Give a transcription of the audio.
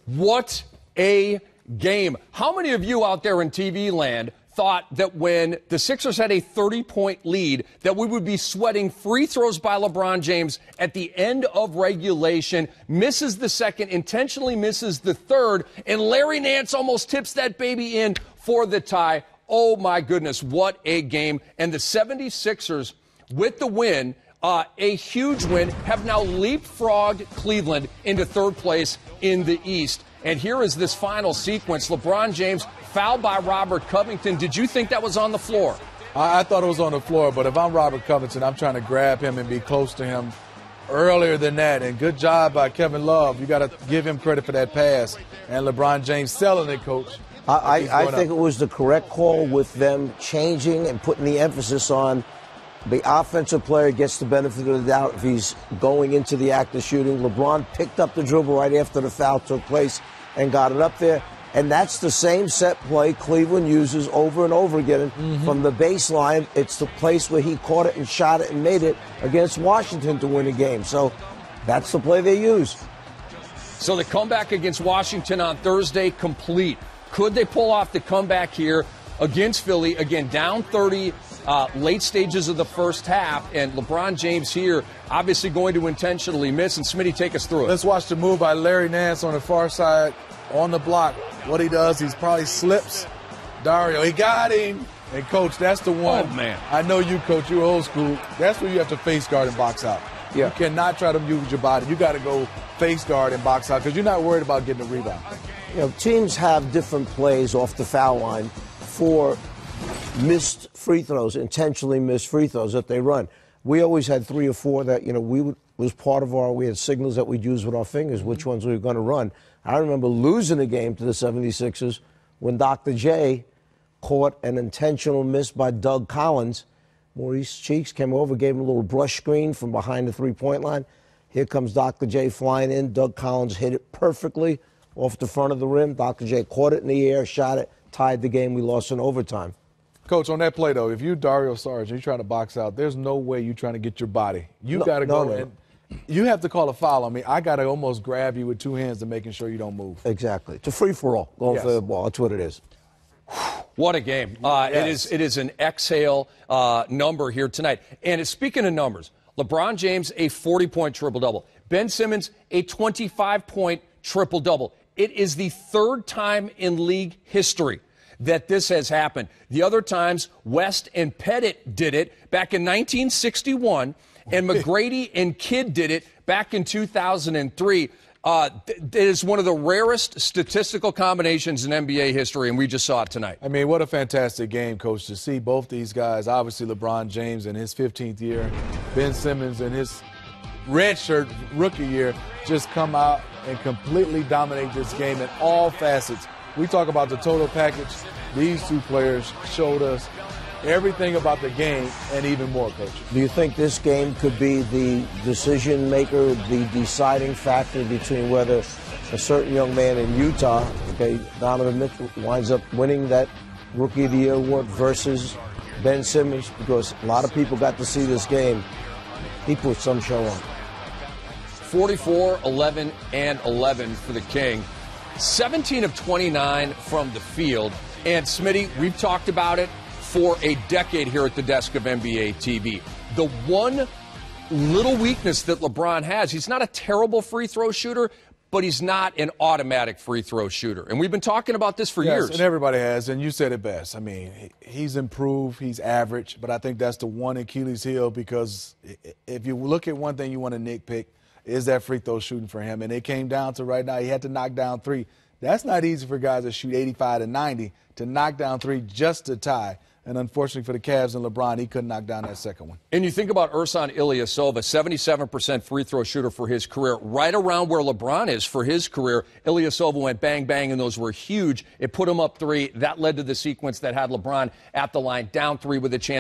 What a game. How many of you out there in TV land thought that when the Sixers had a 30-point lead that we would be sweating free throws by LeBron James at the end of regulation, misses the second, intentionally misses the third, and Larry Nance almost tips that baby in for the tie? Oh, my goodness, what a game. And the 76ers, with the win, a huge win, have now leapfrogged Cleveland into third place in the East. And here is this final sequence. LeBron James fouled by Robert Covington. Did you think that was on the floor? I thought it was on the floor, but if I'm Robert Covington, I'm trying to grab him and be close to him earlier than that. And good job by Kevin Love. You got to give him credit for that pass. And LeBron James selling it, Coach. I think it was the correct call with them changing and putting the emphasis on the offensive player gets the benefit of the doubt if he's going into the act of shooting. LeBron picked up the dribble right after the foul took place and got it up there. And that's the same set play Cleveland uses over and over again from the baseline. It's the place where he caught it and shot it and made it against Washington to win a game. So that's the play they use. So the comeback against Washington on Thursday complete. Could they pull off the comeback here against Philly? Again, down 30, late stages of the first half. And LeBron James here obviously going to intentionally miss. And Smitty, take us through it. Let's watch the move by Larry Nance on the far side on the block. What he does, he's probably slips. Dario, he got him. And, Coach, that's the one. Oh, man. I know you, Coach, you're old school. That's where you have to face guard and box out. Yeah. You cannot try to use your body. You got to go face guard and box out because you're not worried about getting a rebound. You know, teams have different plays off the foul line for missed free throws, intentionally missed free throws that they run. We always had 3 or 4 that, you know, was part of we had signals that we'd use with our fingers, which ones we were going to run. I remember losing a game to the 76ers when Dr. J caught an intentional miss by Doug Collins. Maurice Cheeks came over, gave him a little brush screen from behind the three-point line. Here comes Dr. J flying in. Doug Collins hit it perfectly off the front of the rim. Dr. J caught it in the air, shot it, tied the game. We lost in overtime. Coach, on that play, though, if you're Dario Saric and you're trying to box out, there's no way you're trying to get your body. You got to go in. You have to call a foul on me. I got to almost grab you with 2 hands to making sure you don't move. Exactly. It's a free-for-all going for the ball. That's what it is. What a game. It is an exhale number here tonight. And speaking of numbers, LeBron James, a 40-point triple-double. Ben Simmons, a 25-point triple-double. It is the 3rd time in league history that this has happened. The other times, West and Pettit did it back in 1961, and McGrady and Kidd did it back in 2003. It is one of the rarest statistical combinations in NBA history, and we just saw it tonight. I mean, what a fantastic game, Coach, to see both these guys. Obviously, LeBron James in his 15th year, Ben Simmons in his redshirt rookie year, just come out and completely dominate this game in all facets. We talk about the total package. These 2 players showed us everything about the game and even more, Coach. Do you think this game could be the decision maker, the deciding factor between whether a certain young man in Utah, Donovan Mitchell, winds up winning that Rookie of the Year award versus Ben Simmons? Because a lot of people got to see this game. He put some show on. 44, 11, and 11 for the King. 17 of 29 from the field. And, Smitty, we've talked about it for a decade here at the desk of NBA TV. The one little weakness that LeBron has, he's not a terrible free throw shooter, but he's not an automatic free throw shooter. And we've been talking about this for years. And everybody has, and you said it best. I mean, he's improved, he's average, but I think that's the one Achilles heel because if you look at one thing you want to nitpick, is that free throw shooting for him. And it came down to right now, he had to knock down 3. That's not easy for guys that shoot 85 to 90 to knock down 3 just to tie. And unfortunately for the Cavs and LeBron, he couldn't knock down that second one. And you think about Ersan Ilyasova, 77% free throw shooter for his career, right around where LeBron is for his career. Ilyasova went bang, bang, and those were huge. It put him up 3. That led to the sequence that had LeBron at the line, down 3 with a chance.